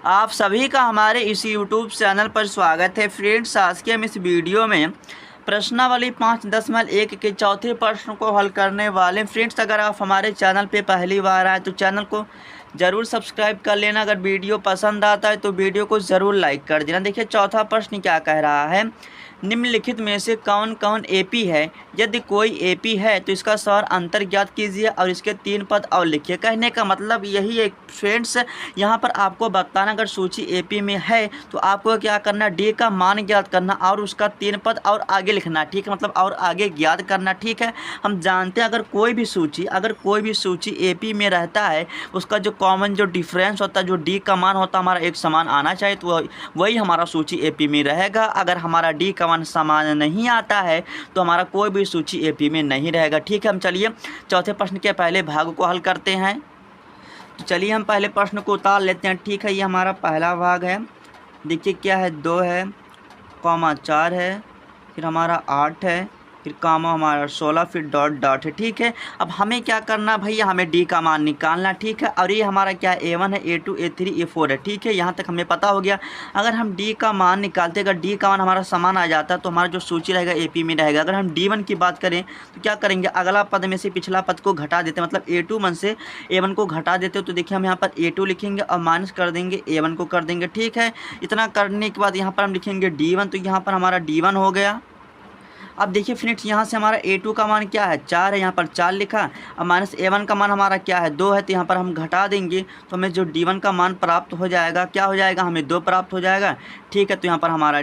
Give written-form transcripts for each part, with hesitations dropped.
आप सभी का हमारे इस यूट्यूब चैनल पर स्वागत है। फ्रेंड्स, आज के हम इस वीडियो में प्रश्नावली 5.1 के चौथे प्रश्न को हल करने वाले। फ्रेंड्स, अगर आप हमारे चैनल पे पहली बार आए तो चैनल को ज़रूर सब्सक्राइब कर लेना। अगर वीडियो पसंद आता है तो वीडियो को ज़रूर लाइक कर देना। देखिए, चौथा प्रश्न क्या कह रहा है, निम्नलिखित में से कौन कौन एपी है? यदि कोई एपी है तो इसका शहर अंतर ज्ञात कीजिए और इसके 3 पद और लिखिए। कहने का मतलब यही है फ्रेंड्स, यहाँ पर आपको बताना अगर सूची एपी में है तो आपको क्या करना, डी का मान ज्ञात करना और उसका 3 पद और आगे लिखना। ठीक है, मतलब और आगे ज्ञात करना। ठीक है, हम जानते हैं अगर कोई भी सूची एपी में रहता है उसका जो कॉमन जो डिफरेंस होता है, जो डी का मान होता है हमारा एक समान आना चाहिए, तो वही हमारा सूची एपी में रहेगा। अगर हमारा डी का मान समान नहीं आता है तो हमारा कोई भी सूची एपी में नहीं रहेगा। ठीक है, हम चलिए चौथे प्रश्न के पहले भाग को हल करते हैं। तो चलिए हम पहले प्रश्न को उतार लेते हैं। ठीक है, ये हमारा पहला भाग है। देखिए क्या है, 2 है, कॉमा 4 है, फिर हमारा 8 है, फिर कामा हमारा 16, फिर डॉट डॉट है। ठीक है, अब हमें क्या करना भैया, हमें डी का मान निकालना। ठीक है, और ये हमारा क्या है, A1 है, A2, A3, A4 है। ठीक है, यहाँ तक हमें पता हो गया। अगर हम डी का मान निकालते, अगर डी का मान हमारा समान आ जाता तो हमारा जो सूची रहेगा एपी में रहेगा। अगर हम D1 की बात करें तो क्या करेंगे, अगला पद में से पिछला पद को घटा देते, मतलब A2 मन से A1 को घटा देते हो तो देखिए हम यहाँ पर A2 लिखेंगे और माइनस कर देंगे A1 को कर देंगे। ठीक है, इतना करने के बाद यहाँ पर हम लिखेंगे D1, तो यहाँ पर हमारा D1 हो गया। अब देखिए फ्रेंड्स, यहाँ से हमारा A2 का मान क्या है, 4 है, यहाँ पर 4 लिखा। अब माइनस A1 का मान हमारा क्या है, 2 है, तो यहाँ पर हम घटा देंगे तो हमें जो D1 का मान प्राप्त हो जाएगा, क्या हो जाएगा, हमें 2 प्राप्त हो जाएगा। ठीक है, तो यहाँ पर हमारा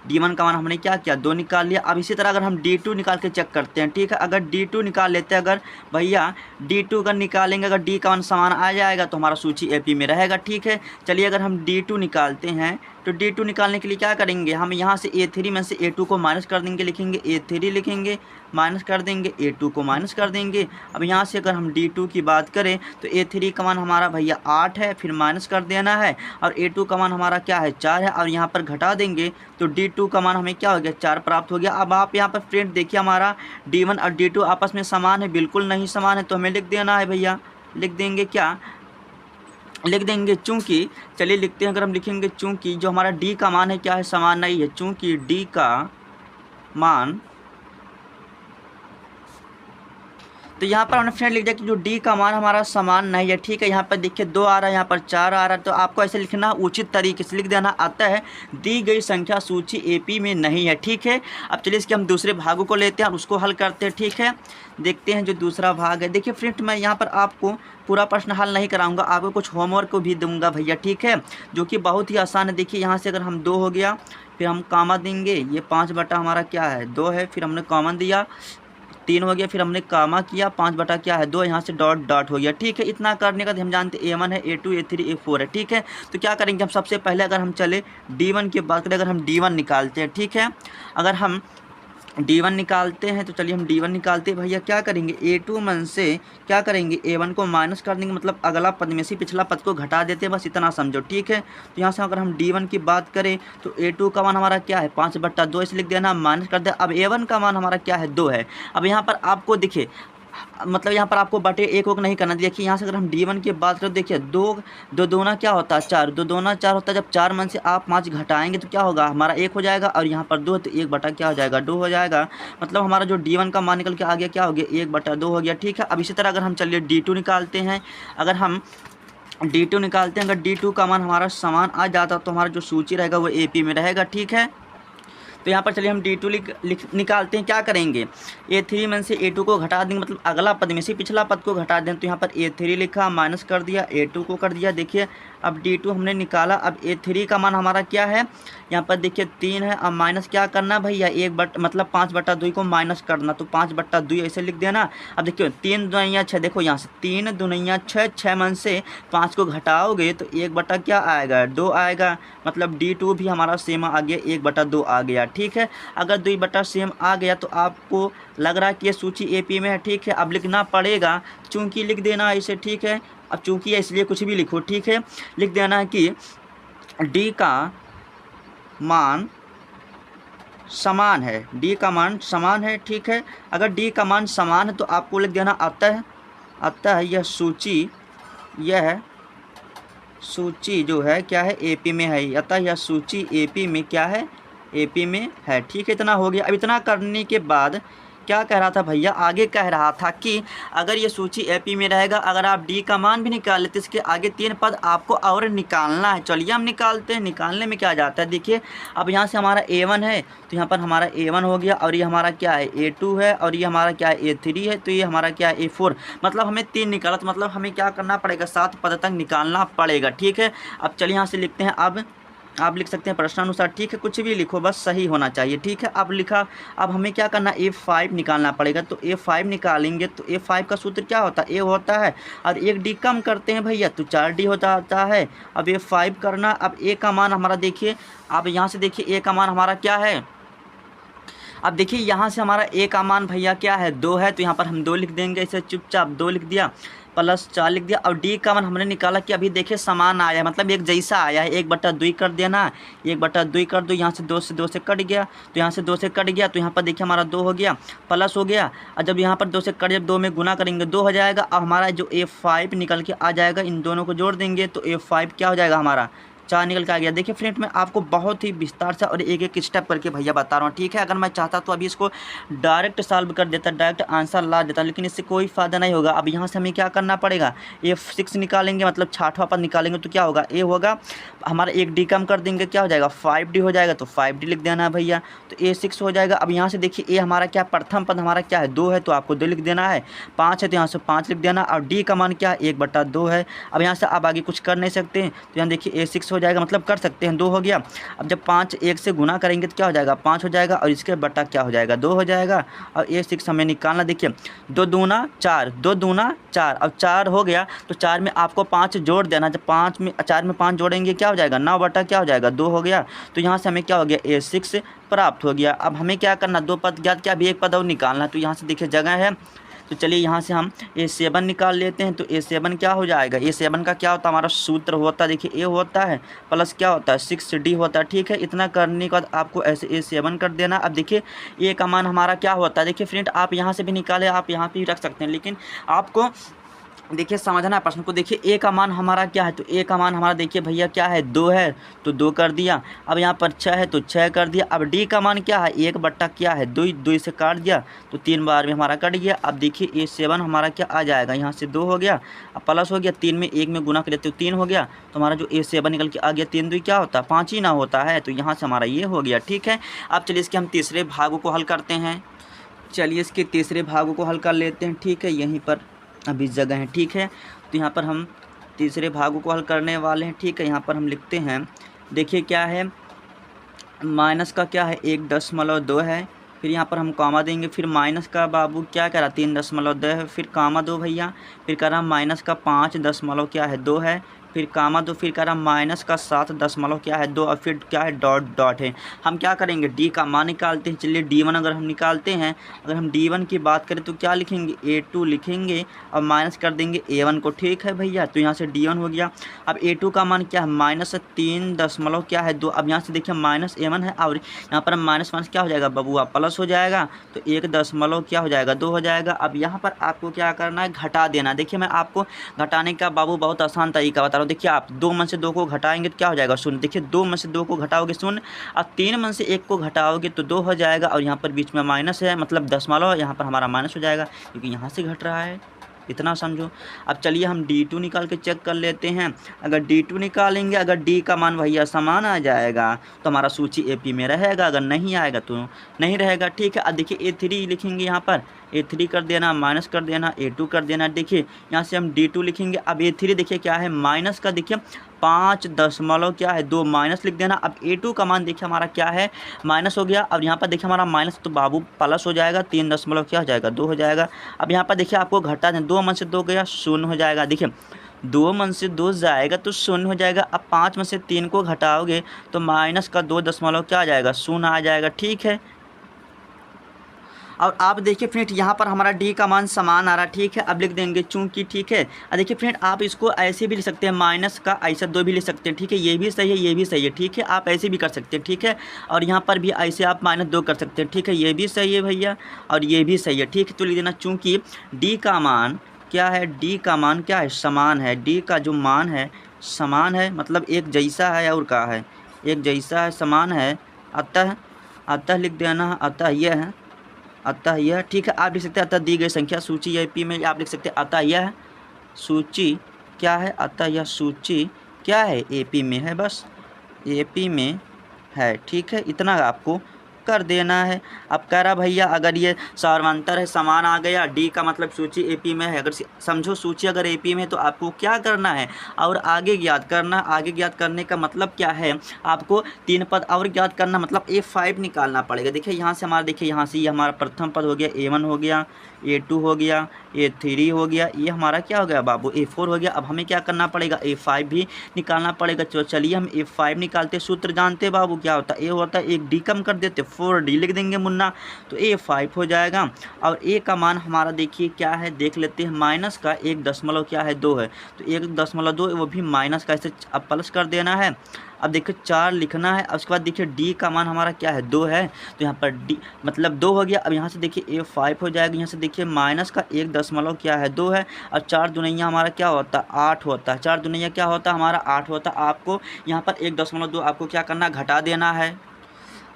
D1 का मान हमने क्या किया, 2 निकाल लिया। अब इसी तरह अगर हम D2 निकाल के चेक करते हैं। ठीक है, अगर D2 निकाल लेते हैं, अगर भैया D2 अगर निकालेंगे, अगर D का मान समान आ जाएगा तो हमारा सूची एपी में रहेगा। ठीक है, चलिए अगर हम D2 निकालते हैं तो D2 निकालने के लिए क्या करेंगे, हम यहाँ से A3 में से A2 को माइनस कर देंगे, लिखेंगे A3 लिखेंगे, माइनस कर देंगे, A2 को माइनस कर देंगे। अब यहाँ से अगर हम D2 की बात करें तो A3 का मान हमारा भैया 8 है, फिर माइनस कर देना है, और A2 का मान हमारा क्या है, 4 है, और यहाँ पर घटा देंगे तो D2 का मान हमें क्या हो गया, 4 प्राप्त हो गया। अब आप यहाँ पर फ्रेंड देखिए, हमारा D1 और D2 आपस में समान है, बिल्कुल नहीं समान है, तो हमें लिख देना है भैया, लिख देंगे क्या, लिख देंगे चूँकि, चलिए लिखते हैं, अगर हम लिखेंगे चूँकि जो हमारा डी का मान है क्या है, समान नहीं है, चूँकि डी का मान, तो यहाँ पर हमने फ्रेंड लिख दिया कि जो डी का मान हमारा समान नहीं है। ठीक है, यहाँ पर देखिए 2 आ रहा है, यहाँ पर 4 आ रहा है, तो आपको ऐसे लिखना उचित तरीके से लिख देना आता है, दी गई संख्या सूची एपी में नहीं है। ठीक है, अब चलिए इसके हम दूसरे भागों को लेते हैं और उसको हल करते हैं। ठीक है, देखते हैं जो दूसरा भाग है। देखिए फ्रेंड, मैं यहाँ पर आपको पूरा प्रश्न हल नहीं कराऊंगा, आपको कुछ होमवर्क को भी दूंगा भैया। ठीक है, जो कि बहुत ही आसान है। देखिए यहाँ से अगर हम 2 हो गया, फिर हम कामा देंगे, ये 5 बटा हमारा क्या है, 2 है, फिर हमने कॉमन दिया, 3 हो गया, फिर हमने कामा किया, 5 बटा क्या है, 2, यहाँ से डॉट डॉट हो गया। ठीक है, इतना करने का हम जानते हैं A1 है, A2, A3, A4 है। ठीक है, तो क्या करेंगे हम, सबसे पहले अगर हम चले D1 की बात करें, अगर हम D1 निकालते हैं। ठीक है, अगर हम D1 निकालते हैं तो चलिए हम D1 निकालते हैं भैया, क्या करेंगे, A2 मन से क्या करेंगे, A1 को माइनस कर देंगे, मतलब अगला पद में से पिछला पद को घटा देते हैं, बस इतना समझो। ठीक है, तो यहाँ से अगर हम D1 की बात करें तो A2 का मान हमारा क्या है, 5 बटा 2, इसे लिख देना, माइनस कर दे। अब A1 का मान हमारा क्या है, 2 है। अब यहाँ पर आपको दिखे, मतलब यहाँ पर आपको बटे 1 वोक नहीं करना। देखिए यहाँ से अगर हम D1 की बात करें, देखिए 2 दूना क्या होता है, 4, 2 दूना 4 होता है। जब 4 मन से आप 5 घटाएंगे तो क्या होगा, हमारा 1 हो जाएगा, और यहाँ पर 2 है तो 1 बटा क्या हो जाएगा, 2 हो जाएगा। मतलब हमारा जो D1 का मान निकल के आ गया, क्या हो गया, 1 बटा 2 हो गया। ठीक है, अब इसी तरह अगर हम चलिए D2 निकालते हैं, अगर हम D2 निकालते हैं, अगर D2 का मान हमारा समान आ जाता तो हमारा जो सूची रहेगा वो एपी में रहेगा। ठीक है, तो यहाँ पर चलिए हम D2 निकालते हैं, क्या करेंगे, A3 में से A2 को घटा देंगे, मतलब अगला पद में से पिछला पद को घटा दें, तो यहाँ पर A3 लिखा, माइनस कर दिया, A2 को कर दिया। देखिए अब D2 हमने निकाला, अब A3 का मान हमारा क्या है, यहाँ पर देखिए 3 है, अब माइनस क्या करना भैया, मतलब 5 बटा 2 को माइनस करना, तो 5 बटा 2 ऐसे लिख देना। अब देखिए 3 दूनिया 6, देखो यहाँ से 3 दूनिया 6, 6 मन से 5 को घटाओगे तो 1 बटा क्या आएगा, 2 आएगा, मतलब D2 भी हमारा सेम आ गया, 1 बटा 2 आ गया। ठीक है, अगर 2 बटा सेम आ गया तो आपको लग रहा है कि ये सूची एपी में है। ठीक है, अब लिखना पड़ेगा, चूँकि लिख देना इसे। ठीक है, अब चूँकि है इसलिए कुछ भी लिखो। ठीक है, लिख देना है कि डी का मान समान है, डी का मान समान है। ठीक है, अगर डी का मान समान है तो आपको लिख देना अतः यह सूची सूची जो है क्या है एपी में है, अतः यह सूची एपी में क्या है, एपी में है। ठीक है, इतना हो गया। अब इतना करने के बाद क्या कह रहा था भैया, आगे कह रहा था कि अगर ये सूची एपी में रहेगा, अगर आप डी का मान भी निकाल लेते, इसके आगे 3 पद आपको और निकालना है। चलिए हम निकालते हैं। निकालने में क्या जाता है, देखिए अब यहाँ से हमारा A1 है तो यहाँ पर हमारा A1 हो गया, और ये हमारा क्या है A2 है, और ये हमारा क्या है A3 है, तो ये हमारा क्या है A4। मतलब हमें 3 निकाला, तो मतलब हमें क्या करना पड़ेगा, 7 पद तक निकालना पड़ेगा। ठीक है, अब चलिए यहाँ से लिखते हैं। अब आप लिख सकते हैं प्रश्नानुसार, ठीक है, कुछ भी लिखो बस सही होना चाहिए। ठीक है, अब लिखा। अब हमें क्या करना, A5 निकालना पड़ेगा। तो A5 निकालेंगे तो A5 का सूत्र क्या होता है, A होता है, और एक डी कम करते हैं भैया तो 4D हो जाता है। अब A5 करना। अब A का मान हमारा देखिए, अब यहाँ से देखिए A का मान हमारा क्या है। अब देखिए यहाँ से हमारा A का मान भैया क्या है, 2 है, तो यहाँ पर हम 2 लिख देंगे। इसे चुपचाप 2 लिख दिया, प्लस 4 लिख दिया। और D का मान हमने निकाला कि अभी देखिए समान आया है, मतलब एक जैसा आया है। 1/2 कर देना, 1/2 कर दो। यहाँ से 2 से कट गया, तो यहाँ से 2 से कट गया, तो यहाँ पर देखिए हमारा 2 हो गया, प्लस हो गया। और जब यहाँ पर 2 से कट, जब 2 में गुना करेंगे 2 हो जाएगा। अब हमारा जो A5 निकल के आ जाएगा, इन दोनों को जोड़ देंगे तो A5 क्या हो जाएगा हमारा, 4 निकल के आ गया। देखिए फ्रेंड, मैं आपको बहुत ही विस्तार से और एक एक स्टेप करके भैया बता रहा हूँ। ठीक है, अगर मैं चाहता तो अभी इसको डायरेक्ट सॉल्व कर देता, डायरेक्ट आंसर ला देता, लेकिन इससे कोई फ़ायदा नहीं होगा। अब यहाँ से हमें क्या करना पड़ेगा, A6 निकालेंगे, मतलब 6वां पद निकालेंगे तो क्या होगा, A होगा, हमारा एक डी कम कर देंगे, क्या हो जाएगा 5D हो जाएगा, तो 5D लिख देना है भैया, तो A6 हो जाएगा। अब यहाँ से देखिए A हमारा क्या, प्रथम पद हमारा क्या है 2 है, तो आपको 2 लिख देना है। 5 है तो यहाँ से 5 लिख देना, और D का मान क्या है 1/2 है। अब यहाँ से आप आगे कुछ कर नहीं सकते हैं, तो यहाँ देखिए A6 हो जाएगा, मतलब कर सकते हैं, 2 हो गया। अब जब 5 1 से गुना करेंगे तो क्या हो जाएगा 5 हो जाएगा, और इसके बटा क्या हो जाएगा 2 हो जाएगा। और A6 हमें निकालना, देखिए 2 दूना 4, 2 दूना 4। अब 4 हो गया तो 4 में आपको 5 जोड़ देना। जब 4 में 5 जोड़ेंगे क्या हो जाएगा 9 बटा क्या हो जाएगा 2 हो गया। तो यहाँ से हमें क्या हो गया A6 प्राप्त हो गया। अब हमें क्या करना, 2 पद ज्ञात क्या, अभी एक पद और निकालना। तो यहाँ से देखिए जगह है, तो चलिए यहाँ से हम A7 निकाल लेते हैं। तो A7 क्या हो जाएगा, A7 का क्या होता है, हमारा सूत्र होता है, देखिए A होता है प्लस क्या होता है 6D होता है। ठीक है, इतना करने के बाद आपको ऐसे A7 कर देना। अब देखिए A का मान हमारा क्या होता है, देखिए फ्रेंड आप यहाँ से भी निकाले, आप यहाँ पे भी रख सकते हैं, लेकिन आपको देखिए समझना है प्रश्न को। देखिए A का मान हमारा क्या है, तो A का मान हमारा देखिए भैया क्या है 2 है, तो 2 कर दिया। अब यहाँ पर 6 है तो 6 कर दिया। अब D का मान क्या है 1/2 क्या है 2, 2 से काट दिया तो 3 बार में हमारा कट गया। अब देखिए A7 हमारा क्या आ जाएगा, यहाँ से 2 हो गया, अब प्लस हो गया, 3 में 1 में गुना कर लेते तो 3 हो गया। तो हमारा जो A7 निकल के आ गया, 3 2 क्या होता है 5 ही ना होता है, तो यहाँ से हमारा ये हो गया। ठीक है, अब चलिए इसके हम तीसरे भागों को हल करते हैं। चलिए इसके तीसरे भागों को हल कर लेते हैं। ठीक है, यहीं पर अभी जगह है। ठीक है, तो यहाँ पर हम तीसरे भागों को हल करने वाले हैं। ठीक है, यहाँ पर हम लिखते हैं, देखिए क्या है, माइनस का क्या है 1.2 है, फिर यहाँ पर हम कामा देंगे, फिर माइनस का बाबू क्या कह रहा 3.2 है, फिर कामा 2 भैया, फिर कह रहा माइनस का 5 क्या है 2 है, फिर कामा 2, फिर कह रहा माइनस का 7 क्या है 2, और फिर क्या है डॉट डॉट है। हम क्या करेंगे, D का मान निकालते हैं। चलिए D1 अगर हम निकालते हैं, अगर हम D1 की बात करें तो क्या लिखेंगे A2 लिखेंगे, और माइनस कर देंगे A1 को। ठीक है भैया, तो यहाँ से D1 हो गया। अब A2 का मान क्या है -3 क्या है 2। अब यहाँ से देखिए -A1 है, और यहाँ पर माइनस क्या हो जाएगा बबुआ प्लस हो जाएगा, तो 1 क्या हो जाएगा 2 हो जाएगा। अब यहाँ पर आपको क्या करना है, घटा देना। देखिए मैं आपको घटाने का बाबू बहुत आसान तरीका बता रहा हूँ। देखिए आप 2 में से 2 को घटाएंगे तो क्या हो जाएगा 0। देखिए 2 में से 2 को घटाओगे 0, और 3 में से 1 को घटाओगे तो 2 हो जाएगा, और यहाँ पर बीच में माइनस है, मतलब 10 यहाँ पर हमारा माइनस हो जाएगा, क्योंकि यहाँ से घट रहा है। इतना समझो। अब चलिए हम D2 निकाल के चेक कर लेते हैं। अगर D2 निकालेंगे, अगर D का मान भैया समान आ जाएगा तो हमारा सूची AP में रहेगा, अगर नहीं आएगा तो नहीं रहेगा। ठीक है, अब देखिए A3 लिखेंगे, यहाँ पर A3 कर देना, माइनस कर देना, A2 कर देना। देखिए यहाँ से हम D2 लिखेंगे। अब A3 देखिए क्या है, माइनस का देखिए 5 क्या है 2, माइनस लिख देना। अब A2 का मान देखिए हमारा क्या है, माइनस हो गया। अब यहाँ पर देखिए हमारा माइनस तो बाबू प्लस हो जाएगा, 3 क्या हो जाएगा 2 हो जाएगा। अब यहाँ पर देखिए आपको घटा दें, 2 में से 2 गया 0 हो जाएगा। देखिए 2 में से 2 जाएगा तो 0 हो जाएगा। अब 5 में से 3 को घटाओगे तो माइनस का 2 क्या आ जाएगा 0 आ जाएगा। ठीक है, और आप देखिए फ्रेंड यहाँ पर हमारा D का मान समान आ रहा है। ठीक है, अब लिख देंगे चूँकि। ठीक है, अब देखिए फ्रेंड आप इसको ऐसे भी लिख सकते हैं, माइनस का ऐसा 2 भी लिख सकते हैं। ठीक है, ये भी सही है, ये भी सही है। ठीक है, आप ऐसे भी कर सकते हैं। ठीक है, और यहाँ पर भी ऐसे आप -2 कर सकते हैं। ठीक है, ये भी सही है भैया, और ये भी सही है। ठीक है, तो लिख देना चूँकि D का मान क्या है, D का मान क्या है समान है, D का जो मान है समान है मतलब एक जैसा है और का है, एक जैसा है समान है, अतः अतः लिख देना है, अतः यह है, अतः यह ठीक है। आप लिख सकते हैं अतः दी गई संख्या सूची एपी में, आप लिख सकते हैं अतः यह सूची क्या है, अतः यह सूची क्या है एपी में है, बस एपी में है, ठीक है। इतना आपको कर देना है। अब कह रहा भैया अगर ये सार्वंतर है समान आ गया, डी का मतलब सूची एपी में है, अगर समझो सूची अगर एपी में है तो आपको क्या करना है और आगे ज्ञात करना। आगे ज्ञात करने का मतलब क्या है, आपको 3 पद और ज्ञात करना, मतलब A5 निकालना पड़ेगा। देखिए यहाँ से हमारा, देखिए यहाँ से ये हमारा प्रथम पद हो गया, A1 हो गया, A2 हो गया, A3 हो गया, ये हमारा क्या हो गया बाबू A4 हो गया। अब हमें क्या करना पड़ेगा, A5 भी निकालना पड़ेगा। तो चलिए हम A5 निकालते, सूत्र जानते बाबू क्या होता है, A होता है एक डी कम कर देते 4D लिख देंगे मुन्ना, तो A5 हो जाएगा। और A का मान हमारा देखिए क्या है, देख लेते हैं, माइनस का 1 क्या है 2 है, तो 1.2 वो भी माइनस का, ऐसे अब प्लस कर देना है। अब देखिए 4 लिखना है, उसके बाद देखिए डी का मान हमारा क्या है 2 है, तो यहाँ पर डी मतलब 2 हो गया। अब यहाँ से देखिए A5 हो जाएगा, यहाँ से देखिए माइनस का 1 क्या है 2 है, और 4 दुनिया हमारा क्या होता है 8 होता है, 4 दुनिया क्या होता है हमारा 8 होता है। आपको यहाँ पर 1.2 आपको क्या करना, घटा देना है।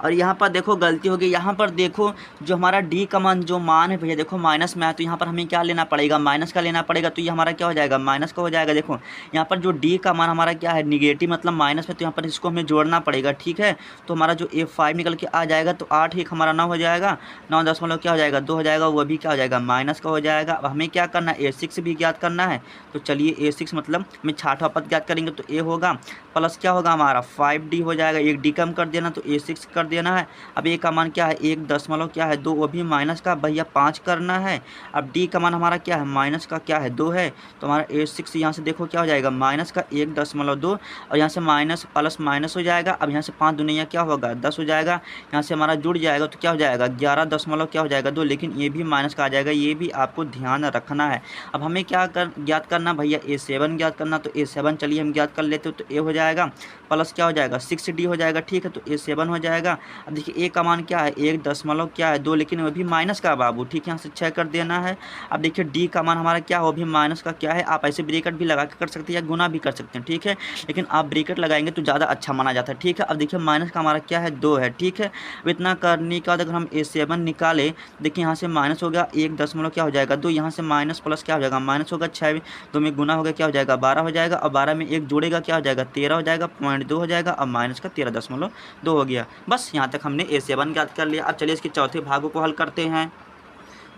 और यहाँ पर देखो गलती हो गई, यहाँ पर देखो जो हमारा डी का मान जो मान है भैया देखो माइनस में है, तो यहाँ पर हमें क्या लेना पड़ेगा, माइनस का लेना पड़ेगा, तो ये हमारा क्या हो जाएगा माइनस का हो जाएगा। देखो यहाँ पर जो डी का मान हमारा क्या है निगेटिव मतलब माइनस में, तो यहाँ पर इसको हमें जोड़ना पड़ेगा, ठीक है। तो हमारा जो A5 निकल के आ जाएगा, तो 8 एक हमारा 9 हो जाएगा, 9 क्या हो जाएगा 2 हो जाएगा, वो भी क्या हो जाएगा माइनस का हो जाएगा। अब हमें क्या करना है A6 भी ज्ञात करना है, तो चलिए A6 मतलब हमें 6वां पद ज्ञात करेंगे, तो A होगा प्लस क्या होगा हमारा 5D हो जाएगा, एक डी कम कर देना तो A6 कर देना है। अब ए का मान क्या है 1 क्या है 2, वो भी माइनस का भैया 5 करना है। अब डी का मान हमारा क्या है माइनस का क्या है 2 है, तो हमारा A6 यहाँ से देखो क्या हो जाएगा माइनस का 1.2, और यहाँ से माइनस प्लस माइनस हो जाएगा। अब यहाँ से 5 दुनिया क्या होगा 10 हो जाएगा, यहाँ से हमारा जुड़ जाएगा तो क्या हो जाएगा 11 क्या हो जाएगा 2, लेकिन ये भी माइनस का आ जाएगा, ये भी आपको ध्यान रखना है। अब हमें क्या ज्ञात करना भैया A7 ज्ञात करना, तो A7 चलिए हम ज्ञात कर लेते हो, तो A हो जाएगा प्लस क्या हो जाएगा 6D हो जाएगा, ठीक है, तो A7 हो जाएगा। अब देखिए A का मान क्या है 1 क्या है 2, लेकिन वो भी माइनस का बाबू, ठीक है, यहाँ से 6 कर देना है। अब देखिए डी का मान हमारा क्या वो भी माइनस का क्या है, आप ऐसे ब्रैकेट भी लगा के कर सकते हैं या गुना भी कर सकते हैं, ठीक है, लेकिन आप ब्रैकेट लगाएंगे तो ज़्यादा अच्छा माना जाता है, ठीक है। अब देखिए माइनस का हमारा क्या है 2 है, ठीक है। अब इतना करने के बाद अगर हम A7 निकाले, देखिए यहाँ से माइनस हो गया 1 क्या हो जाएगा 2, यहाँ से माइनस प्लस क्या हो जाएगा माइनस होगा 6 2 में गुना हो गया क्या हो जाएगा 12 हो जाएगा, और 12 में 1 जोड़ेगा क्या हो जाएगा 13 हो जाएगा, 0.2 हो जाएगा, और माइनस का 13.2 हो गया। बस यहाँ तक हमने A7 ज्ञात कर लिया। अब चलिए इसके चौथे भागों को हल करते हैं।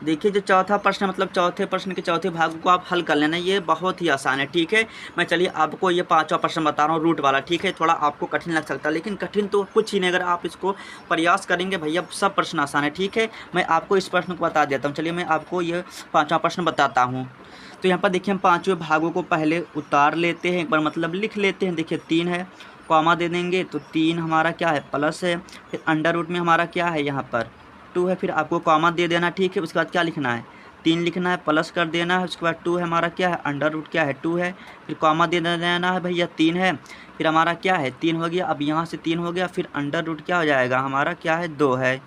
देखिए जो चौथा प्रश्न मतलब चौथे प्रश्न के चौथे भाग को आप हल कर लेना, ये बहुत ही आसान है, ठीक है। मैं चलिए आपको ये 5वां प्रश्न बता रहा हूँ रूट वाला, ठीक है। थोड़ा आपको कठिन लग सकता है, लेकिन कठिन तो कुछ ही नहीं, अगर आप इसको प्रयास करेंगे भैया सब प्रश्न आसान है, ठीक है। मैं आपको इस प्रश्न को बता देता हूँ, चलिए मैं आपको ये 5वां प्रश्न बताता हूँ। तो यहाँ पर देखिए हम 5वें भागों को पहले उतार लेते हैं, एक बार मतलब लिख लेते हैं। देखिए 3 है, कॉमा दे देंगे, तो 3 हमारा क्या है प्लस है, फिर अंडर रूट में हमारा क्या है यहाँ पर 2 है, फिर आपको कॉमा दे देना, ठीक है। उसके बाद क्या लिखना है 3 लिखना है, प्लस कर देना है, उसके बाद 2 है हमारा क्या है अंडर रूट क्या है 2 है, फिर कॉमा दे देना है भैया 3 है, फिर हमारा क्या है 3 हो गया। अब यहाँ से 3 हो गया, फिर अंडर रूट क्या हो जाएगा हमारा क्या है 2 है।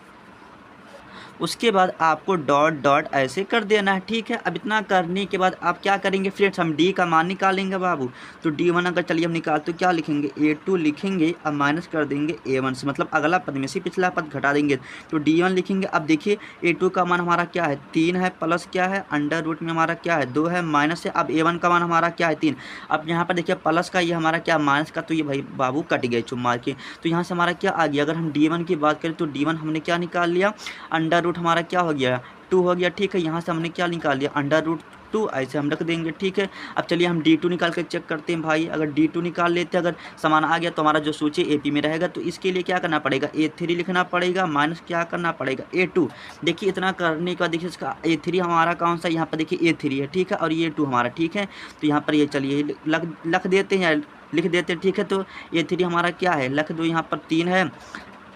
उसके बाद आपको डॉट डॉट ऐसे कर देना है, ठीक है। अब इतना करने के बाद आप क्या करेंगे फ्रेंड्स, हम डी का मान निकालेंगे बाबू। तो D1 अगर चलिए हम निकाल तो क्या लिखेंगे A2 लिखेंगे, अब माइनस कर देंगे A1 से, मतलब अगला पद में से पिछला पद घटा देंगे, तो D1 लिखेंगे। अब देखिए A2 का मान हमारा क्या है 3 है, प्लस क्या है अंडर रूट में हमारा क्या है 2 है, माइनस है। अब A1 का मान हमारा क्या है 3। अब यहाँ पर देखिए प्लस का ये हमारा क्या माइनस का, तो ये भाई बाबू कट गए चुम मार के, तो यहाँ से हमारा क्या आ गया। अगर हम D1 की बात करें तो D1 हमने क्या निकाल लिया अंडर रूट हमारा क्या हो गया 2 हो गया, ठीक है। यहाँ से हमने क्या निकाल लिया अंडर रूट 2, ऐसे हम रख देंगे, ठीक है। अब चलिए हम D2 निकाल कर चेक करते हैं भाई। अगर D2 निकाल लेते हैं, अगर समान आ गया तो हमारा जो सूची AP में रहेगा, तो इसके लिए क्या करना पड़ेगा A3 लिखना पड़ेगा, माइनस क्या करना पड़ेगा A2। देखिए इतना करने के बाद देखिए इसका A3 हमारा कौन सा, यहाँ पर देखिए A3 है, ठीक है, और ये 2 हमारा, ठीक है। तो यहाँ पर ये चलिए लिख देते हैं, लिख देते हैं, ठीक है। तो A3 हमारा क्या है लिख दो, यहाँ पर 3 है,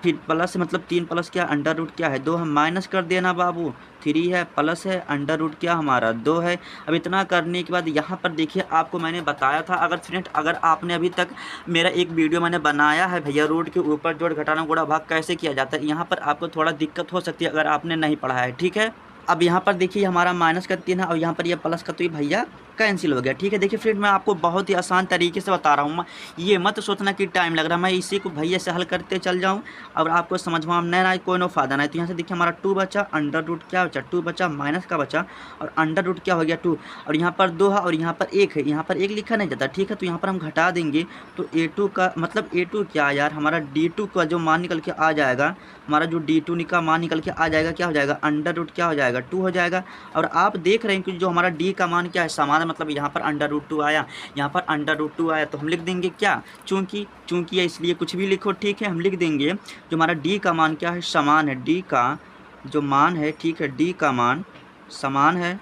फिर प्लस मतलब 3 प्लस क्या अंडर रूट क्या है 2, हम माइनस कर देना बाबू 3 है, प्लस है अंडर रूट क्या हमारा 2 है। अब इतना करने के बाद यहाँ पर देखिए आपको मैंने बताया था, अगर फ्रेंड अगर आपने अभी तक मेरा एक वीडियो मैंने बनाया है भैया रूट के ऊपर जोड़ घटाना गुणा भाग कैसे किया जाता है, यहाँ पर आपको थोड़ा दिक्कत हो सकती है अगर आपने नहीं पढ़ा है, ठीक है। अब यहाँ पर देखिए हमारा माइनस का 3 है और यहाँ पर ये प्लस का, तो ये भैया कैंसिल हो गया। ठीक है, देखिए फ्रेंड मैं आपको बहुत ही आसान तरीके से बता रहा हूँ, ये मत सोचना कि टाइम लग रहा है, मैं इसी को भैया से हल करते चल जाऊँ और आपको समझ में नहीं आए कोई नो फायदा नहीं। तो यहाँ से देखिए हमारा 2 बचा, अंडर रूट क्या बचा 2 बचा, माइनस का बचा और अंडर रूट क्या हो गया 2, और यहाँ पर 2 है और यहाँ पर 1 है, यहाँ पर 1 लिखा नहीं जाता। ठीक है, तो यहाँ पर हम घटा देंगे तो A2 का मतलब A2 क्या यार, हमारा D2 का जो मान निकल के आ जाएगा, हमारा जो D2 का मान निकल के आ जाएगा क्या हो जाएगा, अंडर रूट क्या हो जाएगा 2 हो जाएगा। और आप देख रहे हैं कि जो हमारा D का मान क्या है समान, मतलब यहाँ पर अंडर रूट 2 आया, यहाँ पर अंडर रूट 2 आया, तो हम लिख देंगे क्या, चूंकि है इसलिए कुछ भी लिखो। ठीक है, हम लिख देंगे जो हमारा D का मान क्या है, समान है, D का जो मान है, ठीक है, D का मान समान है,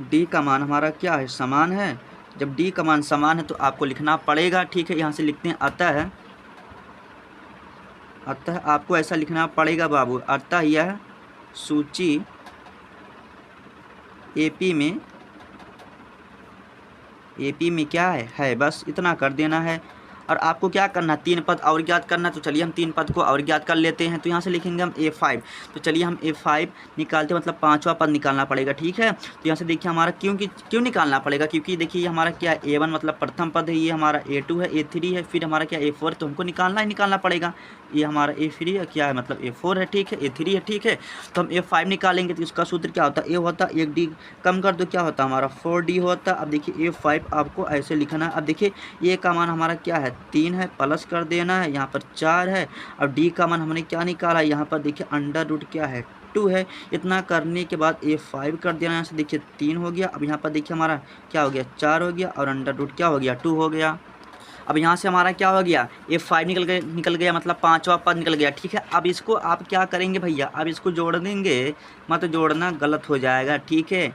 D का मान हमारा क्या है, समान है। जब D का मान समान है तो आपको लिखना पड़ेगा। ठीक है, यहाँ से लिखते हैं अतः आपको ऐसा लिखना पड़ेगा बाबू, अतः यह सूची एपी में क्या है, बस इतना कर देना है। और आपको क्या करना है, 3 पद और ज्ञात करना है। तो चलिए हम 3 पद को और ज्ञात कर लेते हैं। तो यहाँ से लिखेंगे हम A5, तो चलिए हम A5 निकालते हैं, मतलब 5वां पद निकालना पड़ेगा। ठीक है, तो यहाँ से देखिए हमारा क्यों निकालना पड़ेगा, क्योंकि देखिए हमारा क्या है A1 मतलब प्रथम पद है, ये हमारा A2 है, A3 है, फिर हमारा क्या A4, तो हमको निकालना पड़ेगा। ये हमारा A3 है, क्या है मतलब A4 है, ठीक है, A3 है, ठीक है। तो हम A5 निकालेंगे तो इसका सूत्र क्या होता है, A होता है 1D कम कर दो क्या होता है हमारा 4D होता है। अब देखिए A5 आपको ऐसे लिखना है। अब देखिए ये का मान हमारा क्या है 3 है, प्लस कर देना है, यहाँ पर 4 है। और D का मान हमने क्या निकाला, यहाँ पर देखिए अंडर रूट क्या है 2 है। इतना करने के बाद A5 कर देना, यहाँ से देखिए 3 हो गया। अब यहाँ पर देखिए हमारा क्या हो गया 4 हो गया और अंडर रूट क्या हो गया 2 हो गया। अब यहाँ से हमारा क्या हो गया A5 निकल गया, मतलब 5वां पद निकल गया। ठीक है, अब इसको आप क्या करेंगे भैया, अब इसको जोड़ देंगे, मत जोड़ना गलत हो जाएगा। ठीक है,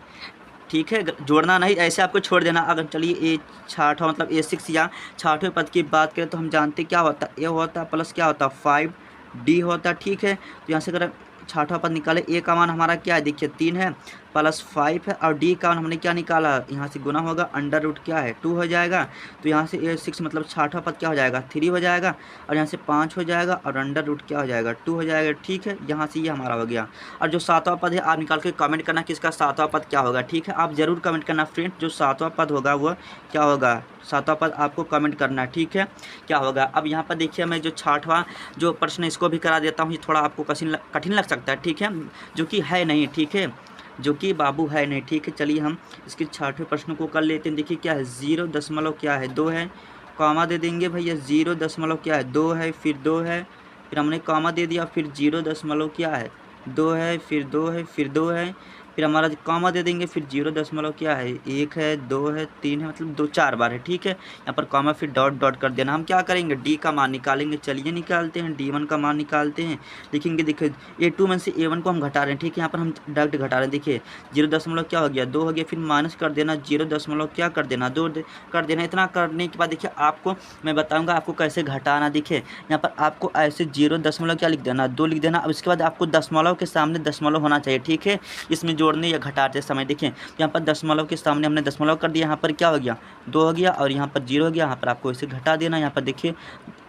जोड़ना नहीं, ऐसे आपको छोड़ देना। अगर चलिए A6 मतलब A6 या 6वें पद की बात करें तो हम जानते क्या होता है, A होता प्लस क्या होता 5D होता। ठीक है, तो यहाँ से अगर 6वां पद निकाले, A का मान हमारा क्या है देखिए 3 है, प्लस 5 है, और D का मान हमने क्या निकाला, यहाँ से गुना होगा, अंडर रूट क्या है 2 हो जाएगा। तो यहाँ से A6 मतलब 6वां पद क्या हो जाएगा 3 हो जाएगा, और यहाँ से 5 हो जाएगा, और अंडर रूट क्या हो जाएगा 2 हो जाएगा। ठीक है, यहाँ से ये हमारा हो गया। और जो 7वां पद है आप निकाल के कमेंट करना कि इसका 7वां पद क्या होगा। ठीक है, आप ज़रूर कमेंट करना फ्रेंड, जो 7वां पद होगा वो क्या होगा, 7वां पद आपको कमेंट करना है। ठीक है, क्या होगा। अब यहाँ पर देखिए मैं जो 6वां जो प्रश्न इसको भी करा देता हूँ, ये थोड़ा आपको कठिन लग सकता है। ठीक है, जो कि है नहीं, ठीक है, जो कि बाबू है नहीं। ठीक है, चलिए हम इसके 6वें प्रश्न को कर लेते हैं। देखिए क्या है 0 दशमलव क्या है 2 है, कॉमा दे देंगे भैया 0 दशमलव क्या है 2 है, फिर 2 है, फिर हमने कॉमा दे दिया, फिर 0 दशमलव क्या है 2 है, फिर 2 है, फिर 2 है, फिर हमारा कॉमा दे देंगे, फिर 0 दशमलव क्या है 1 है, 2 है, 3 है, मतलब 4 बार है। ठीक है, यहाँ पर कॉमा फिर डॉट कर देना। हम क्या करेंगे D का मान निकालेंगे, चलिए निकालते हैं, D1 का मान निकालते हैं। लिखेंगे देखिए A2 में से A1 को हम घटा रहे हैं। ठीक है, यहाँ पर हम डायरेक्ट घटा रहे हैं। देखिए 0 दशमलव क्या हो गया 2 हो गया, फिर माइनस कर देना, 0 दशमलव क्या कर देना 2 कर देना। इतना करने के बाद देखिए आपको मैं बताऊँगा आपको कैसे घटाना। देखिए यहाँ पर आपको ऐसे 0 दशमलव क्या लिख देना 2 लिख देना। अब इसके बाद आपको दशमलव के सामने दशमलव होना चाहिए। ठीक है, इसमें जोड़ने या घटाते समय देखिए यहाँ पर दशमलव के सामने हमने दशमलव कर दिया, यहाँ पर क्या हो गया 2 हो गया, और यहाँ पर 0 हो गया। यहाँ पर आपको इसे घटा देना, यहाँ पर देखिए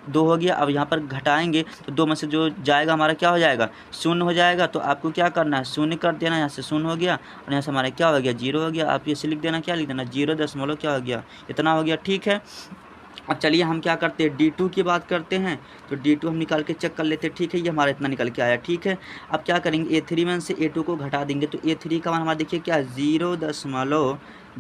2 हो गया। अब यहाँ पर घटाएंगे तो 2 में से जो जाएगा हमारा क्या हो जाएगा 0 हो जाएगा। तो आपको क्या करना है 0 कर देना, यहाँ से 0 हो गया, और यहाँ से हमारा क्या हो गया 0 हो गया। आप इसे लिख देना, क्या लिख देना 0 दशमलव क्या हो गया इतना हो गया। ठीक है, अब चलिए हम क्या करते हैं D2 की बात करते हैं। तो D2 हम निकाल के चेक कर लेते हैं। ठीक है, ये हमारा इतना निकल के आया। ठीक है, अब क्या करेंगे A3 में से A2 को घटा देंगे, तो A3 का मान हमारा देखिए क्या 0 दशमलव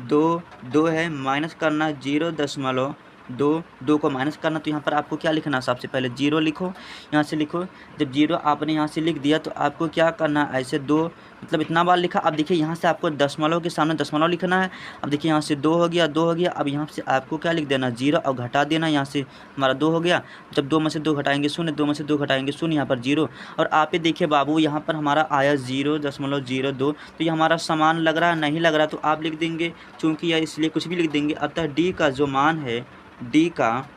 2 है, माइनस करना 0 दशमलव 2 को माइनस करना। तो यहाँ पर आपको क्या लिखना, सबसे पहले 0 लिखो, यहाँ से लिखो। जब 0 आपने यहाँ से लिख दिया तो आपको क्या करना, ऐसे 2 मतलब इतना बार लिखा। अब देखिए यहाँ से आपको दशमलव के सामने दशमलव लिखना है। अब देखिए यहाँ से 2 हो गया 2 हो गया। अब यहाँ से आपको क्या लिख देना 0 और घटा देना, यहाँ से हमारा 2 हो गया। जब 2 में से 2 घटाएंगे 0, 2 में से 2 घटाएंगे 0, यहाँ पर 0। और आप ये देखिए बाबू यहाँ पर हमारा आया 0.02। तो ये हमारा समान लग रहा है, नहीं लग रहा तो आप लिख देंगे चूँकि यह इसलिए कुछ भी लिख देंगे। अतः D का जो मान है, D का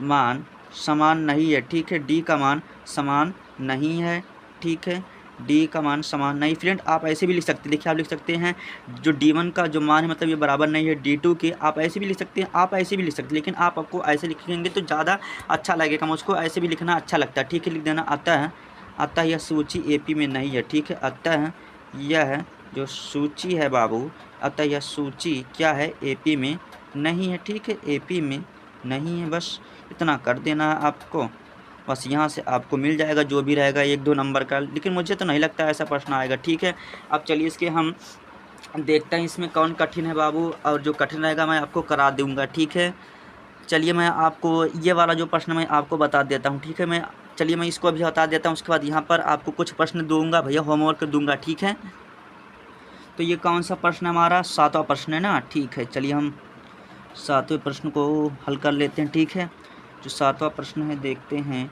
मान समान नहीं है। ठीक है, D का मान समान नहीं है। ठीक है, D का मान समान नहीं। फ्रेंड आप ऐसे भी लिख सकते हैं, देखिए आप लिख सकते हैं जो D1 का जो मान है मतलब ये बराबर नहीं है D2 के। आप ऐसे भी लिख सकते हैं, आप ऐसे भी लिख सकते हैं, लेकिन आपको ऐसे लिखेंगे तो ज़्यादा अच्छा लगेगा, मुझको ऐसे भी लिखना अच्छा लगता है। ठीक है, लिख देना। आता है अतः यह सूची एपी में नहीं है, ठीक है। अतः यह जो सूची है बाबू, अतः यह सूची क्या है, एपी में नहीं है, ठीक है, एपी में नहीं है। बस इतना कर देना है आपको, बस यहाँ से आपको मिल जाएगा जो भी रहेगा 1-2 नंबर का, लेकिन मुझे तो नहीं लगता ऐसा प्रश्न आएगा, ठीक है। अब चलिए इसके हम देखते हैं इसमें कौन कठिन है बाबू, और जो कठिन रहेगा मैं आपको करा दूँगा, ठीक है। चलिए मैं आपको ये वाला जो प्रश्न मैं आपको बता देता हूँ, ठीक है। चलिए मैं इसको अभी बता देता हूँ, उसके बाद यहाँ पर आपको कुछ प्रश्न दूंगा भैया, होमवर्क दूंगा, ठीक है। तो ये कौन सा प्रश्न है हमारा, 7वां प्रश्न है ना, ठीक है। चलिए हम 7वें प्रश्न को हल कर लेते हैं, ठीक है। जो 7वां प्रश्न है देखते हैं,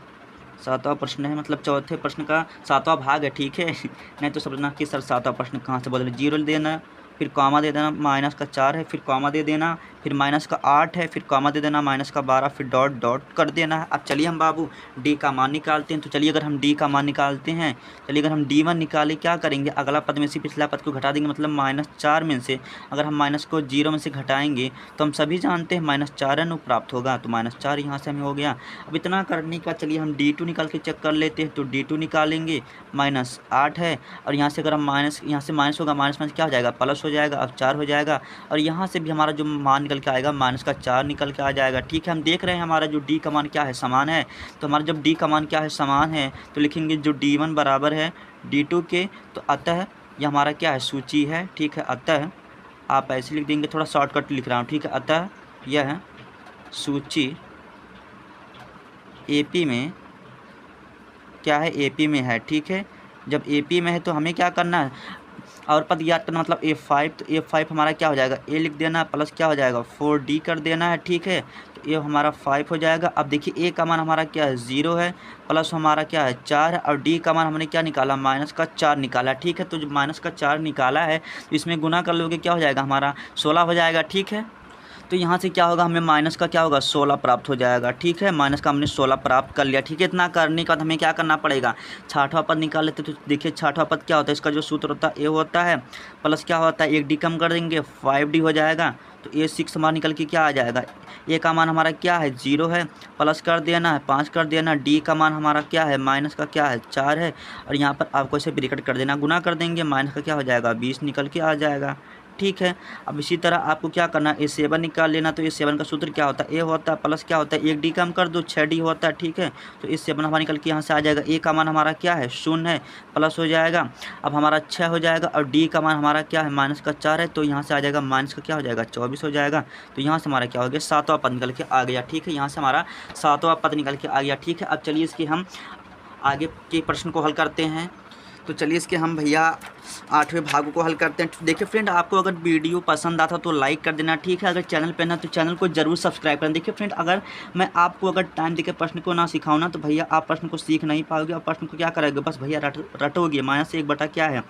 7वां प्रश्न है मतलब चौथे प्रश्न का 7वां भाग है, ठीक है। नहीं तो समझना कि सर 7वां प्रश्न कहाँ से बोल रहे, 0 देना, फिर कॉमा दे देना, माइनस का 4 है, फिर कॉमा दे देना, फिर माइनस का 8 है, फिर कॉमा दे देना, माइनस का 12, फिर डॉट डॉट कर देना है। अब चलिए हम बाबू डी का मान निकालते हैं। तो चलिए अगर हम डी का मान निकालते हैं, चलिए अगर हम D1 निकाले, क्या करेंगे, अगला पद में से पिछला पद को घटा देंगे, मतलब -4 में से अगर हम माइनस को 0 में से घटाएंगे तो हम सभी जानते हैं -4 है, प्राप्त होगा। तो -4 यहाँ से हमें हो गया। अब इतना करने का चलिए हम D2 निकाल के चेक कर लेते हैं। तो D2 निकालेंगे, -8 है, और यहाँ से अगर हम यहाँ से माइनस होगा, माइनस क्या हो जाएगा, प्लस हो जाएगा, अब 4 हो जाएगा, और यहाँ से भी हमारा जो मान निकल के आएगा -4 निकल के आ जाएगा, ठीक है। हम देख रहे हैं हमारा जो डी का मान क्या है, समान है। तो हमारा जब डी का मान क्या है, समान है, तो लिखेंगे जो D1 बराबर है D2 के, तो अतः यह हमारा क्या है, सूची है, ठीक है। अतः आप ऐसे लिख देंगे, थोड़ा शॉर्टकट लिख रहा हूँ, ठीक है। अतः यह सूची एपी में क्या है, एपी में है, ठीक है। जब एपी में है तो हमें क्या करना है, और पद याद करना, मतलब A5, तो A5 हमारा क्या हो जाएगा, A लिख देना, प्लस क्या हो जाएगा 4D कर देना है, ठीक है। तो ये हमारा 5 हो जाएगा। अब देखिए A का मान हमारा क्या है, 0 है, प्लस हमारा क्या है 4 है, और D का मान हमने क्या निकाला, -4 निकाला, ठीक है। तो जो -4 निकाला है, तो इसमें गुना कर लोगे क्या हो जाएगा, हमारा 16 हो जाएगा, ठीक है। तो यहाँ से क्या होगा, हमें माइनस का क्या होगा, 16 प्राप्त हो जाएगा, ठीक है। माइनस का हमने 16 प्राप्त कर लिया, ठीक है। इतना करने के बाद हमें क्या करना पड़ेगा, 6वां पद निकाल लेते। तो देखिए 6वां पद क्या होता है, इसका जो सूत्र होता है A होता है, प्लस क्या होता है 1D कम कर देंगे, 5D हो जाएगा। तो A6 हमारा निकल के क्या आ जाएगा, A का मान हमारा क्या है, 0 है, प्लस कर देना है 5 कर देना, D का मान हमारा क्या है, माइनस का क्या है 4 है, और यहाँ पर आपको इसे ब्रैकेट कर देना, गुना कर देंगे, माइनस का क्या हो जाएगा 20 निकल के आ जाएगा, ठीक है। अब इसी तरह आपको क्या करना है, A7 निकाल लेना। तो A7 का सूत्र क्या होता है, A होता है, प्लस क्या होता है 1D कम कर दो, 6D होता है, ठीक है। तो A7 हमारा निकल के यहाँ से आ जाएगा, A का मान हमारा क्या है 0 है, प्लस हो जाएगा, अब हमारा 6 हो जाएगा, और D का मान हमारा क्या है -4 है, तो यहाँ से आ जाएगा माइनस का क्या हो जाएगा 24 हो जाएगा। तो यहाँ से हमारा क्या हो गया, 7वां पद निकल के आ गया, ठीक है। यहाँ से हमारा 7वां पद निकल के आ गया, ठीक है। अब चलिए इसके हम आगे के प्रश्न को हल करते हैं। तो चलिए इसके हम भैया 8वें भाग को हल करते हैं। देखिए फ्रेंड, आपको अगर वीडियो पसंद आता तो लाइक कर देना, ठीक है। अगर चैनल पे ना तो चैनल को जरूर सब्सक्राइब करना। देखिए फ्रेंड, अगर मैं आपको अगर टाइम देकर प्रश्न को ना सिखाऊँ ना, तो भैया आप प्रश्न को सीख नहीं पाओगे, और प्रश्न को क्या करोगे, बस भैया रटोगे। -1 बटा क्या है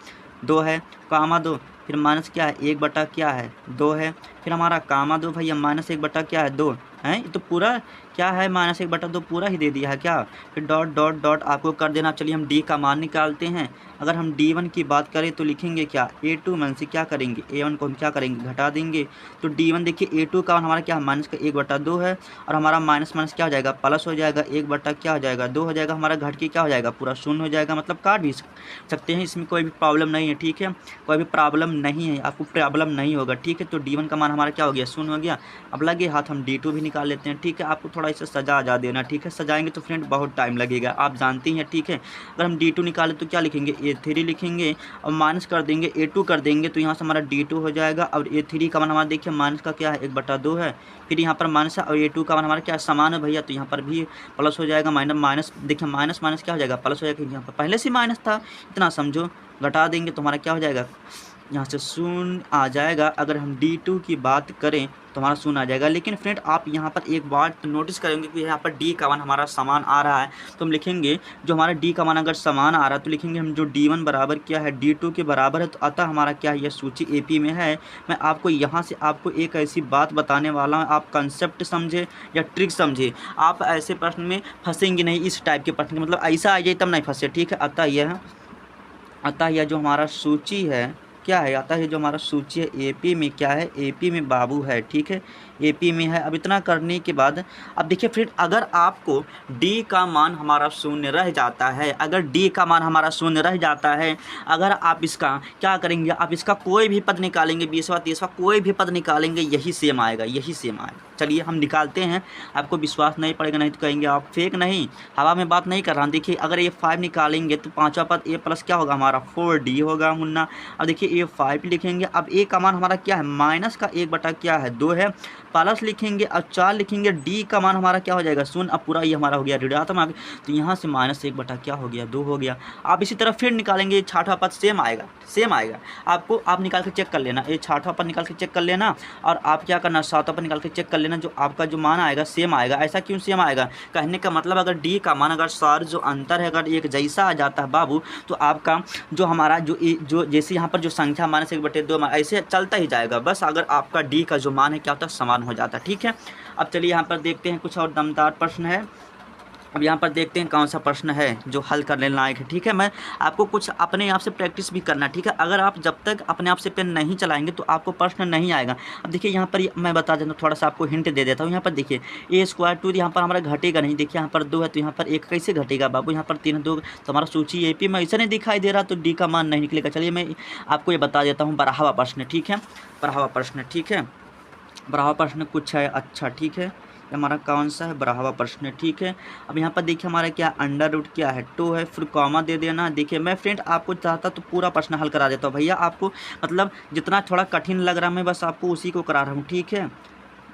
2 है, कामा 2, फिर माइनस क्या है 1 बटा क्या है 2 है, फिर हमारा कामा 2 भैया, -1 बटा क्या है 2 है, ये तो पूरा क्या है, -1 बटा 2 पूरा ही दे दिया है क्या, फिर डॉट डॉट डॉट आपको कर देना। चलिए हम D का मान निकालते हैं। अगर हम D1 की बात करें तो लिखेंगे क्या, A2 में से क्या करेंगे, A1 को हम क्या करेंगे, घटा देंगे। तो D1 देखिए A2 का हमारा क्या है, -1 बटा 2 है, और हमारा माइनस क्या हो जाएगा, प्लस हो जाएगा, 1 बटा क्या हो जाएगा 2 हो जाएगा, हमारा घट के क्या हो जाएगा, पूरा 0 हो जाएगा, मतलब काट भी सकते हैं, इसमें कोई भी प्रॉब्लम नहीं है, ठीक है। कोई भी प्रॉब्लम नहीं है, आपको प्रॉब्लम नहीं होगा, ठीक है। तो D1 का मान हमारा क्या हो गया, 0 हो गया। अब लगे हाथ हम D2 भी निकाल लेते हैं, ठीक है। आपको थोड़ा इसे सजा देना, ठीक है। सजाएंगे तो फ्रेंड बहुत टाइम लगेगा, आप जानते हैं, ठीक है। अगर हम D2 निकालें तो क्या लिखेंगे, A3 लिखेंगे, और माइनस कर देंगे A2 कर देंगे, तो यहाँ से हमारा D2 हो जाएगा। और A3 का मान हमारा देखिए माइनस का क्या है 1 बटा 2 है, फिर यहाँ पर माइनस है, और A2 का मान हमारा क्या समान है भैया, तो यहाँ पर भी प्लस हो जाएगा, माइनस देखिए माइनस क्या हो जाएगा, प्लस हो जाएगा, यहाँ पर पहले से माइनस था, इतना समझो, घटा देंगे तो हमारा क्या हो जाएगा, यहाँ से 0 आ जाएगा। अगर हम D2 की बात करें तो हमारा 0 आ जाएगा। लेकिन फ्रेंड आप यहाँ पर एक बात नोटिस करेंगे कि यहाँ पर D का मान हमारा समान आ रहा है, तो हम लिखेंगे जो हमारा D का मान अगर समान आ रहा है तो लिखेंगे हम जो D1 बराबर क्या है D2 के बराबर है, तो अतः हमारा क्या है, यह सूची AP में है। मैं आपको यहाँ से आपको एक ऐसी बात बताने वाला हूँ, आप कंसेप्ट समझे या ट्रिक समझे, आप ऐसे प्रश्न में फंसेंगे नहीं, इस टाइप के प्रश्न मतलब ऐसा आ जाए तब नहीं फंसे, ठीक है। अतः यह जो हमारा सूची है क्या है, आता है जो हमारा सूची है AP में क्या है, AP में बाबू है, ठीक है। एपी में है। अब इतना करने के बाद अब देखिए फ्रेंड, अगर आपको डी का मान हमारा शून्य रह जाता है, अगर डी का मान हमारा शून्य रह जाता है, अगर आप इसका क्या करेंगे, आप इसका कोई भी पद निकालेंगे, 20वां 30वां कोई भी पद निकालेंगे, यही सेम आएगा, यही सेम आएगा। चलिए हम निकालते हैं, आपको विश्वास नहीं पड़ेगा नहीं तो कहेंगे आप फेक, नहीं हवा में बात नहीं कर रहा हूँ। देखिए अगर ये 5 निकालेंगे तो 5वां पद ए प्लस क्या होगा हमारा 4D होगा मुन्ना। अब देखिए ये 5 लिखेंगे, अब ए का मान हमारा क्या है, माइनस का 1 बटा क्या है 2 है, प्लस लिखेंगे और 4 लिखेंगे, डी का मान हमारा क्या हो जाएगा 0। अब पूरा ये हमारा हो गया ऋणात्मक, तो यहाँ से -1 बटा क्या हो गया 2 हो गया। आप इसी तरह फिर निकालेंगे, 6वां पद सेम आएगा, सेम आएगा। आपको आप निकाल के चेक कर लेना, ये 6वां पद निकाल के चेक कर लेना, और आप क्या करना 7वां पद निकाल के चेक कर लेना, जो आपका जो मान आएगा सेम आएगा। ऐसा क्यों सेम आएगा, कहने का मतलब अगर डी का मान अगर सार जो अंतर है अगर एक जैसा आ जाता है बाबू, तो आपका जो हमारा जो जैसे यहाँ पर जो संख्या -1/2 ऐसे चलता ही जाएगा, बस अगर आपका डी का जो मान है क्या होता है समान हो जाता है। ठीक है, अब चलिए यहाँ पर देखते हैं कुछ और दमदार प्रश्न है। अब यहाँ पर देखते हैं कौन सा प्रश्न है जो हल करने लायक है। ठीक है, मैं आपको कुछ अपने आप से प्रैक्टिस भी करना। ठीक है, अगर आप जब तक अपने आप से पेन नहीं चलाएंगे तो आपको प्रश्न नहीं आएगा। अब देखिए यहाँ पर मैं बता देता हूँ, थोड़ा सा आपको हिंट दे देता हूँ। यहाँ पर देखिए a² 2 यहाँ पर हमारा घटेगा नहीं। देखिए यहाँ पर 2 है तो यहाँ पर 1 कैसे घटेगा बाबू, यहाँ पर 3 2 तो हमारा सूची एपी में ऐसा नहीं दिखाई दे रहा, तो डी का मान नहीं निकलेगा। चलिए मैं आपको ये बता देता हूँ 12वां प्रश्न। ठीक है, 12वां प्रश्न। ठीक है, 12वां प्रश्न कुछ है अच्छा। ठीक है, हमारा कौन सा है 12वां प्रश्न। ठीक है, अब यहाँ पर देखिए हमारा क्या अंडर रूट क्या है 2 है, फिर कॉमा दे देना। देखिए मैं फ्रेंड आपको चाहता तो पूरा प्रश्न हल करा देता हूँ भैया, आपको मतलब जितना थोड़ा कठिन लग रहा है मैं बस आपको उसी को करा रहा हूँ। ठीक है,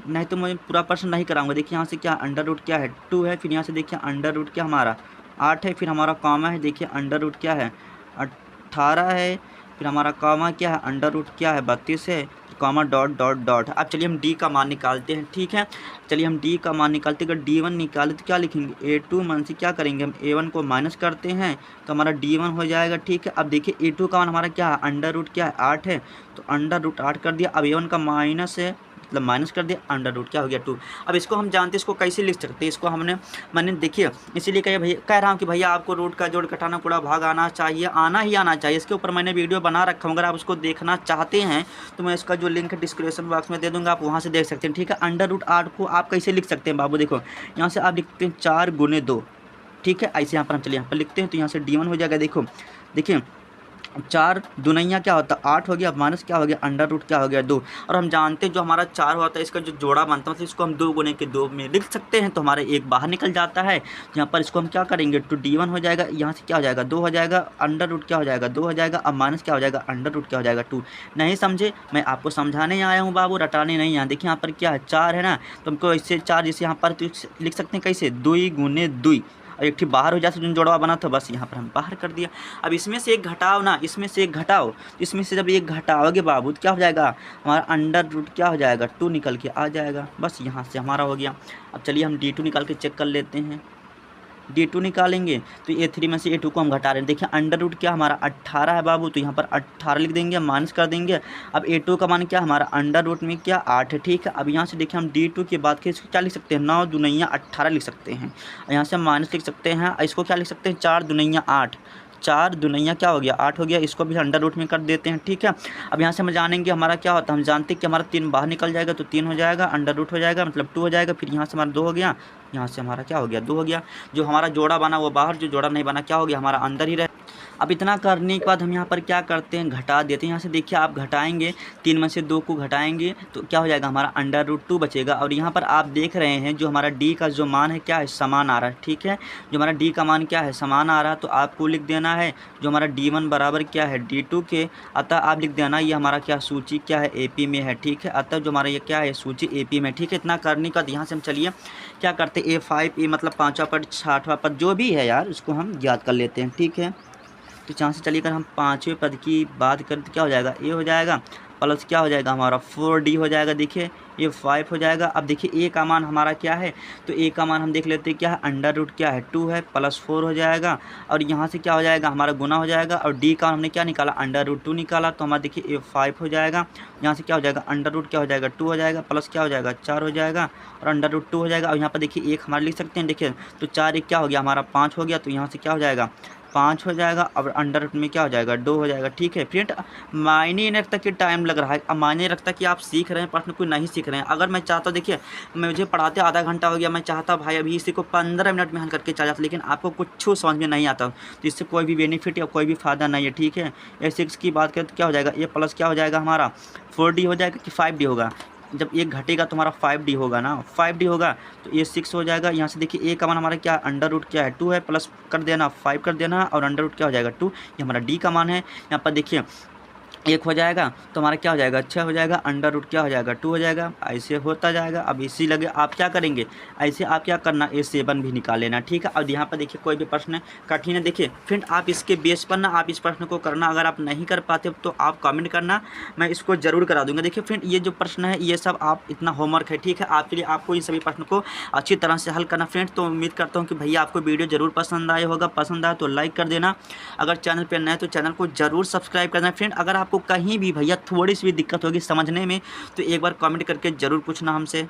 नहीं तो मैं पूरा प्रश्न नहीं कराऊंगा। देखिए यहाँ से क्या अंडर रूट क्या है 2 है, फिर यहाँ से देखिए अंडर रूट क्या हमारा 8 है, फिर हमारा कॉमा है, देखिए अंडर रूट क्या है 18 है, फिर हमारा कॉमा क्या है अंडर रूट क्या है 32 है, कॉमा डॉट डॉट डॉट। अब चलिए हम डी का मान निकालते हैं। ठीक है, चलिए हम डी का मान निकालते हैं। अगर D1 निकाले तो क्या लिखेंगे A2 मन से क्या करेंगे हम A1 को माइनस करते हैं तो हमारा D1 हो जाएगा। ठीक है, अब देखिए A2 का मान हमारा क्या है अंडर रूट क्या है 8 है, तो अंडर रूट 8 कर दिया। अब A1 का माइनस है मतलब माइनस कर दिया, अंडर रूट क्या हो गया 2। अब इसको हम जानते हैं इसको कैसे लिख सकते हैं, इसको मैंने देखिए इसीलिए कह रहा हूँ कि भैया आपको रूट का जोड़ घटाना पूरा भाग आना चाहिए, आना ही आना चाहिए। इसके ऊपर मैंने वीडियो बना रखा हूँ, अगर आप उसको देखना चाहते हैं तो मैं इसका जो लिंक डिस्क्रिप्शन बॉक्स में दे दूँगा, आप वहाँ से देख सकते हैं। ठीक है, अंडर रूट 8 को आप कैसे लिख सकते हैं बाबू, देखो यहाँ से आप लिखते हैं 4 × 2। ठीक है, ऐसे यहाँ पर हम चलिए यहाँ पर लिखते हैं तो यहाँ से D1 हो जाएगा। देखो देखिए 4 दूनिया क्या होता है 8 हो गया, माइनस क्या हो गया अंडर रूट क्या हो गया 2। और हम जानते हैं जो हमारा 4 होता है इसका जो जोड़ा बनता है मतलब इसको हम 2 × 2 में लिख सकते हैं, तो हमारे एक बाहर निकल जाता है। यहाँ पर इसको हम क्या करेंगे तो D1 हो जाएगा, यहाँ से क्या हो जाएगा 2 हो जाएगा, अंडर रूट क्या हो जाएगा 2 हो जाएगा, अब माइनस क्या हो जाएगा अंडर रूट क्या हो जाएगा 2। नहीं समझे, मैं आपको समझाने आया हूँ बाबू, रटाने नहीं आया। देखिए यहाँ पर क्या है 4 है ना, तो हमको इससे 4 जैसे यहाँ पर लिख सकते हैं कैसे 2 × 2 और एक बाहर हो जाए जो जोड़वा बना था बस यहाँ पर हम बाहर कर दिया। अब इसमें से एक घटाओ ना, इसमें से एक घटाओ, इसमें से जब एक घटाओगे बाबू तो क्या हो जाएगा हमारा अंडर रूट क्या हो जाएगा 2 निकल के आ जाएगा, बस यहाँ से हमारा हो गया। अब चलिए हम D2 निकाल के चेक कर लेते हैं। D2 निकालेंगे तो A3 में से A2 को हम घटा रहे हैं। देखिए अंडर रूट क्या हमारा 18 है बाबू, तो यहाँ पर 18 लिख देंगे, माइनस कर देंगे। अब A2 का मान क्या हमारा अंडर रूट में क्या 8 है। ठीक है, अब यहाँ से देखिए हम D2 के बाद के इसको क्या लिख सकते हैं 9 दूनिया 18 लिख सकते हैं, यहाँ से हम माइनस लिख सकते हैं, इसको क्या लिख सकते हैं 4 दूनिया 8, 4 दूनिया क्या हो गया 8 हो गया, इसको भी अंडर रूट में कर देते हैं। ठीक है, अब यहाँ से हम जानेंगे हमारा क्या होता है, हम जानते हैं कि हमारा 3 बाहर निकल जाएगा तो 3 हो जाएगा, अंडर रूट हो जाएगा मतलब 2 हो जाएगा, फिर यहाँ से हमारा 2 हो गया, यहाँ से हमारा क्या हो गया 2 हो गया। जो हमारा जोड़ा बना वो बाहर, जो जोड़ा नहीं बना क्या हो गया हमारा अंदर ही रहे। अब इतना करने के बाद हम यहाँ पर क्या करते हैं घटा देते हैं। यहाँ से देखिए आप घटाएंगे 3 में से 2 को घटाएंगे तो क्या हो जाएगा हमारा अंडर रूट 2 बचेगा। और यहाँ पर आप देख रहे हैं जो हमारा D का जो मान है क्या है समान आ रहा है। ठीक है, जो हमारा D का मान क्या है समान आ रहा है, तो आपको लिख देना है जो हमारा D1 बराबर क्या है D2 के, अतः आप लिख देना ये हमारा क्या सूची क्या है AP में है। ठीक है, अतः जो हमारा ये क्या है सूची AP में। ठीक है, इतना करने का यहाँ से हम चलिए क्या करते हैं A5 मतलब 5वां पद 6वां पद जो भी है यार उसको हम याद कर लेते हैं। ठीक है, तो यहाँ से चलिए अगर हम 5वें पद की बात करें तो क्या हो जाएगा A हो जाएगा प्लस क्या हो जाएगा हमारा 4D हो जाएगा, देखिए ये 5 हो जाएगा। अब देखिए A का मान हमारा क्या है, तो A का मान हम देख लेते हैं क्या है अंडर रूट क्या है 2 है प्लस 4 हो जाएगा, और यहाँ से क्या हो जाएगा हमारा गुना हो जाएगा, और D का हमने क्या निकाला अंडर रूट 2 निकाला, तो हमारा देखिए A 5 हो जाएगा, यहाँ से क्या हो जाएगा अंडर रूट क्या हो जाएगा 2 हो जाएगा, प्लस क्या हो जाएगा 4 हो जाएगा, और अंडर रूट 2 हो जाएगा। और यहाँ पर देखिए 1 हमारा लिख सकते हैं, देखिए तो 4 1 क्या हो गया हमारा 5 हो गया, तो यहाँ से क्या हो जाएगा 5 हो जाएगा और अंडर रूट में क्या हो जाएगा 2 हो जाएगा। ठीक है फ्रेंड, मायने नहीं रखता कि टाइम लग रहा है, अब मायने रखता कि आप सीख रहे हैं प्रश्न को नहीं सीख रहे हैं। अगर मैं चाहता, देखिए मुझे पढ़ाते आधा घंटा हो गया, मैं चाहता भाई अभी इसी को 15 मिनट में हल करके चला जाता, लेकिन आपको कुछ समझ में नहीं आता तो इससे कोई भी बेनिफिट या कोई भी फ़ायदा नहीं है। ठीक है, A6 की बात करें तो क्या हो जाएगा, A प्लस क्या हो जाएगा हमारा 4D हो जाएगा कि 5D होगा। जब एक घटेगा तो हमारा 5D होगा ना, 5D होगा तो A6 हो जाएगा। यहाँ से देखिए A का मान हमारा क्या अंडर रूट क्या है 2 है, प्लस कर देना 5 कर देना और अंडर रूट क्या हो जाएगा 2, ये हमारा D का मान है। यहाँ पर देखिए 1 हो जाएगा तो हमारा क्या हो जाएगा 6 हो जाएगा, अंडर रूट क्या हो जाएगा 2 हो जाएगा, ऐसे होता जाएगा। अब इसी लगे आप क्या करेंगे, ऐसे आप क्या करना A7 भी निकाल लेना। ठीक है, अब यहाँ पर देखिए कोई भी प्रश्न कठिन है, देखिए फ्रेंड आप इसके बेस पर ना आप इस प्रश्न को करना, अगर आप नहीं कर पाते तो आप कमेंट करना, मैं इसको जरूर करा दूंगा। देखिए फ्रेंड ये जो प्रश्न है ये सब आप इतना होमवर्क है, ठीक है, आपके लिए आपको इन सभी प्रश्न को अच्छी तरह से हल करना। फ्रेंड तो उम्मीद करता हूँ कि भैया आपको वीडियो जरूर पसंद आया होगा, पसंद आया तो लाइक कर देना, अगर चैनल पर नए तो चैनल को जरूर सब्सक्राइब करना। फ्रेंड अगर आपको कहीं भी भैया थोड़ी सी भी दिक्कत होगी समझने में तो एक बार कमेंट करके ज़रूर पूछना हमसे।